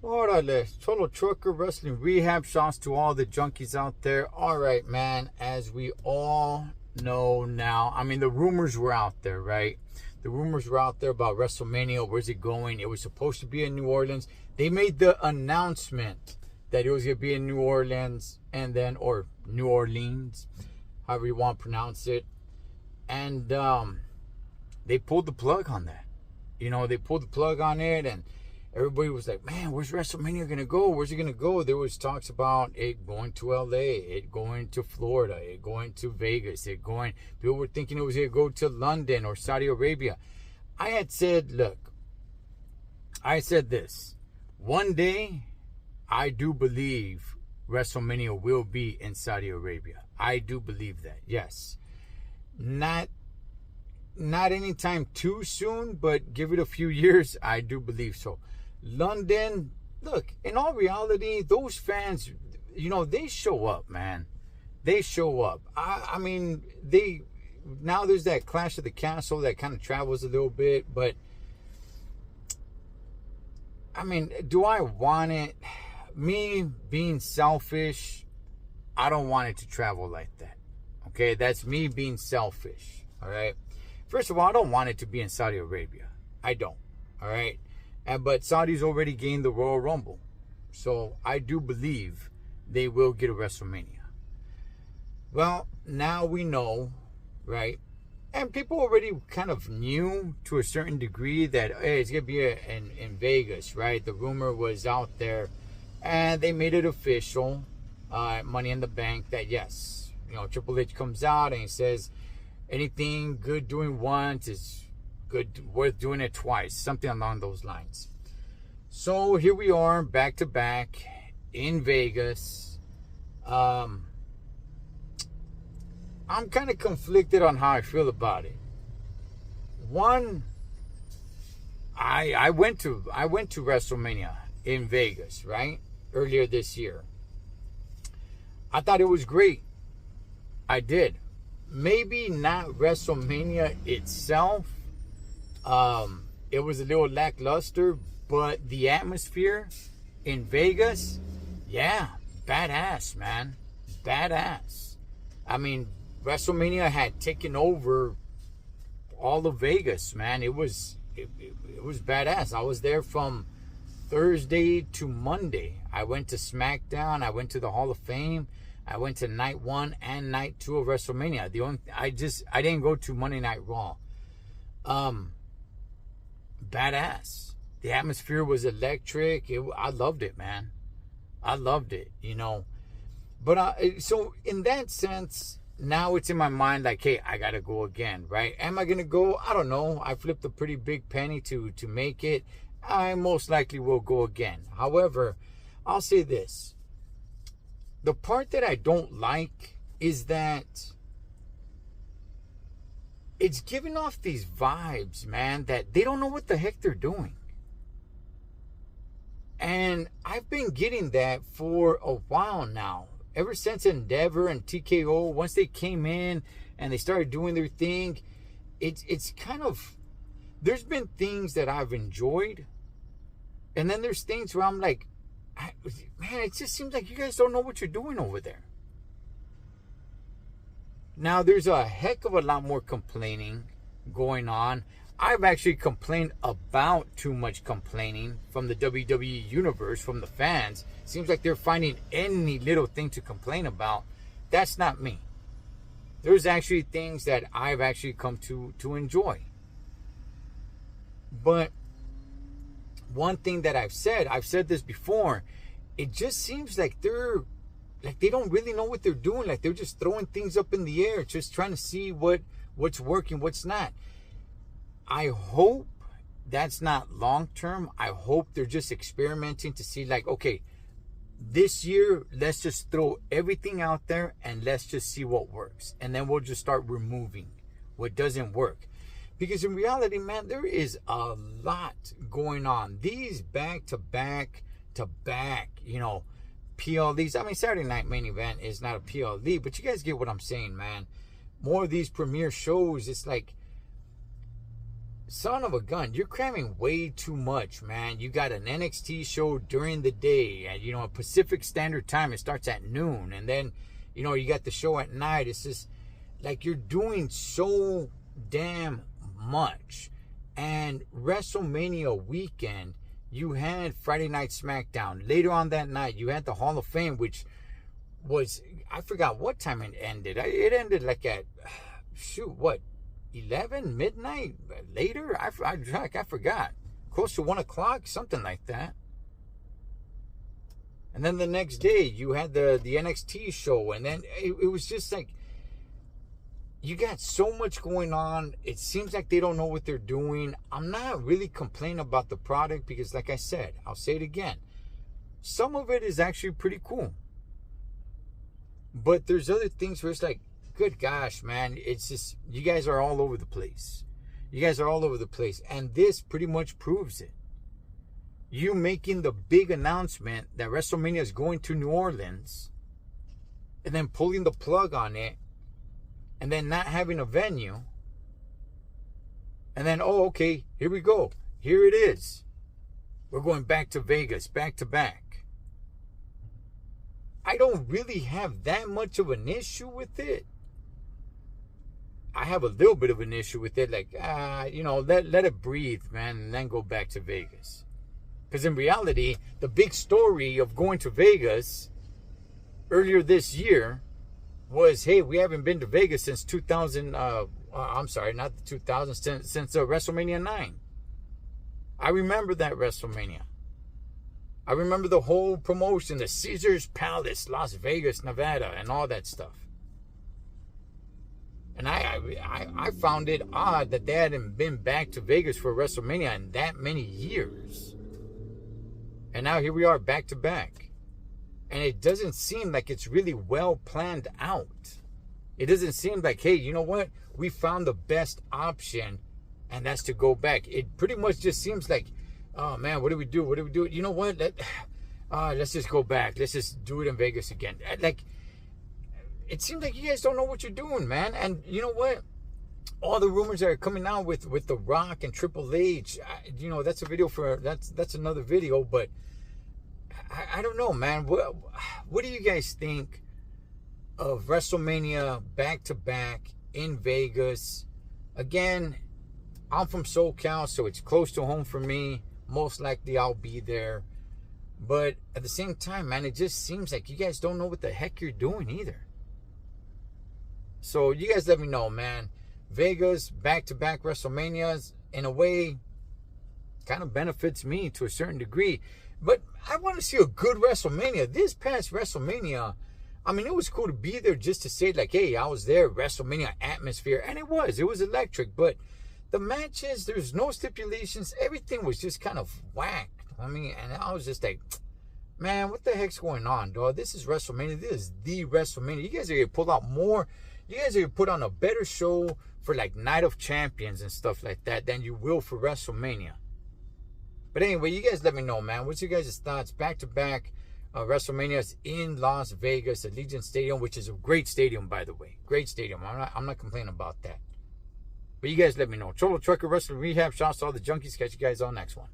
Órale, Solo Trucker Wrestling Rehab. Shouts to all the junkies out there. All right, man. As we all know now, I mean, the rumors were out there, right? The rumors were out there about WrestleMania. Where's it going? It was supposed to be in New Orleans. They made the announcement that it was going to be in New Orleans or New Orleans, however you want to pronounce it. And they pulled the plug on that. They pulled the plug on it, and everybody was like, man, where's WrestleMania going to go? Where's it going to go? There was talks about it going to LA, it going to Florida, it going to Vegas, people were thinking it was going to go to London or Saudi Arabia. I had said this. One day, I do believe WrestleMania will be in Saudi Arabia. I do believe that, yes. Not anytime too soon, but give it a few years, I do believe so. London, look, in all reality, those fans, they show up, man. They show up. I mean, now there's that Clash of the Castle that kind of travels a little bit, but I mean, do I want it? Me being selfish, I don't want it to travel like that. Okay, that's me being selfish. All right. First of all, I don't want it to be in Saudi Arabia. I don't. All right. But Saudi's already gained the Royal Rumble. So I do believe they will get a WrestleMania. Well, now we know, right? And people already kind of knew to a certain degree that, hey, it's going to be in Vegas, right? The rumor was out there. And they made it official, Money in the Bank, that yes, Triple H comes out and he says, anything good doing once is good, worth doing it twice. Something along those lines. So here we are, back to back in Vegas. I'm kind of conflicted on how I feel about it. One, I went to WrestleMania in Vegas, right? Earlier this year. I thought it was great. I did. Maybe not WrestleMania itself. It was a little lackluster, but the atmosphere in Vegas, yeah, badass, man. Badass. I mean, WrestleMania had taken over all of Vegas, man. It was badass. I was there from Thursday to Monday. I went to SmackDown. I went to the Hall of Fame. I went to night 1 and night 2 of WrestleMania. I didn't go to Monday Night Raw. Badass. The atmosphere was electric. I loved it, man. I loved it, But so in that sense, now it's in my mind like, hey, I gotta go again, right? Am I gonna go? I don't know. I flipped a pretty big penny to make it. I most likely will go again. However, I'll say this. The part that I don't like is that it's giving off these vibes, man, that they don't know what the heck they're doing. And I've been getting that for a while now. Ever since Endeavor and TKO, once they came in and they started doing their thing, it's kind of, there's been things that I've enjoyed. And then there's things where I'm like, man, it just seems like you guys don't know what you're doing over there. Now, there's a heck of a lot more complaining going on. I've actually complained about too much complaining from the WWE universe, from the fans. Seems like they're finding any little thing to complain about. That's not me. There's actually things that I've actually come to enjoy. But one thing that I've said this before, it just seems like they don't really know what they're doing. Like they're just throwing things up in the air, just trying to see what's working, what's not. I hope that's not long term. I hope they're just experimenting to see like, okay, this year, let's just throw everything out there and let's just see what works. And then we'll just start removing what doesn't work. Because in reality, man, there is a lot going on. These back to back, PLEs. I mean, Saturday Night Main Event is not a PLE, but you guys get what I'm saying, man. More of these premiere shows, it's like son of a gun, you're cramming way too much, man. You got an NXT show during the day at, you know, Pacific Standard Time. It starts at noon. And then, you know, you got the show at night. It's just like you're doing so damn much. And WrestleMania weekend, you had Friday Night SmackDown. Later on that night, you had the Hall of Fame, which was, I forgot what time it ended. It ended like at, 11 midnight later? I forgot. Close to 1 o'clock, something like that. And then the next day, you had the NXT show. And then it was just like, you got so much going on. It seems like they don't know what they're doing. I'm not really complaining about the product because, like I said, I'll say it again. Some of it is actually pretty cool. But there's other things where it's like, good gosh, man, it's just, you guys are all over the place. You guys are all over the place. And this pretty much proves it. You making the big announcement that WrestleMania is going to New Orleans and then pulling the plug on it and then not having a venue. And then, oh, okay, here we go. Here it is. We're going back to Vegas, back to back. I don't really have that much of an issue with it. I have a little bit of an issue with it. Like, you know, let it breathe, man, and then go back to Vegas. Because in reality, the big story of going to Vegas earlier this year was, hey, we haven't been to Vegas since 2000. I'm sorry, not the 2000, since WrestleMania 9. I remember that WrestleMania. I remember the whole promotion, the Caesars Palace, Las Vegas, Nevada, and all that stuff. And I found it odd that they hadn't been back to Vegas for WrestleMania in that many years. And now here we are back to back. And it doesn't seem like it's really well planned out. It doesn't seem like, hey, you know what? We found the best option, and that's to go back. It pretty much just seems like, oh, man, what do we do? What do we do? You know what? Let's just go back. Let's just do it in Vegas again. Like, it seems like you guys don't know what you're doing, man. And you know what? All the rumors that are coming out with The Rock and Triple H, you know, that's a video for, that's another video, but I don't know, man. What do you guys think of WrestleMania back-to-back in Vegas? Again, I'm from SoCal, so it's close to home for me. Most likely I'll be there. But at the same time, man, it just seems like you guys don't know what the heck you're doing either. So you guys let me know, man. Vegas, back-to-back WrestleManias, in a way, kind of benefits me to a certain degree. But I want to see a good WrestleMania. This past WrestleMania, I mean, it was cool to be there just to say, like, hey, I was there, WrestleMania atmosphere. And it was electric. But the matches, there's no stipulations. Everything was just kind of whacked. I mean, and I was just like, man, what the heck's going on, dog? This is WrestleMania. This is the WrestleMania. You guys are going to pull out more. You guys are going to put on a better show for, like, Night of Champions and stuff like that than you will for WrestleMania. But anyway, you guys let me know, man. What's your guys' thoughts? Back-to-back WrestleManias in Las Vegas, Allegiant Stadium, which is a great stadium, by the way. Great stadium. I'm not complaining about that. But you guys let me know. Cholo Trucker Wrestling Rehab. Shouts to all the junkies. Catch you guys on next one.